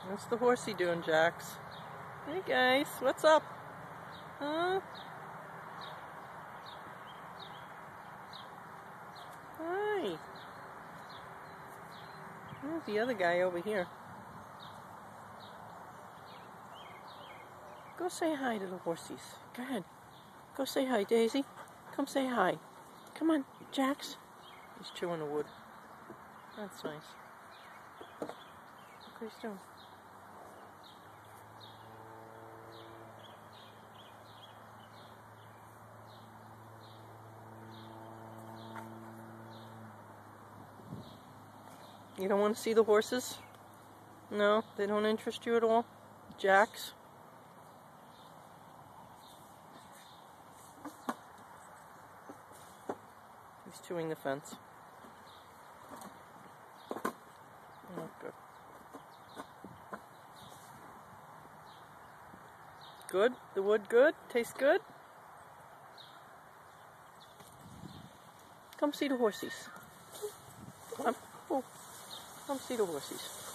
What's the horsey doing, Jax? Hey guys, what's up? Huh? Hi. There's the other guy over here. Go say hi to the horsies. Go ahead. Go say hi, Daisy. Come say hi. Come on, Jax. He's chewing the wood. That's nice. Look what he's doing. You don't want to see the horses? No? They don't interest you at all? Jax? He's chewing the fence. Oh, good. Good? The wood good? Tastes good? Come see the horsies. Come see the horsies.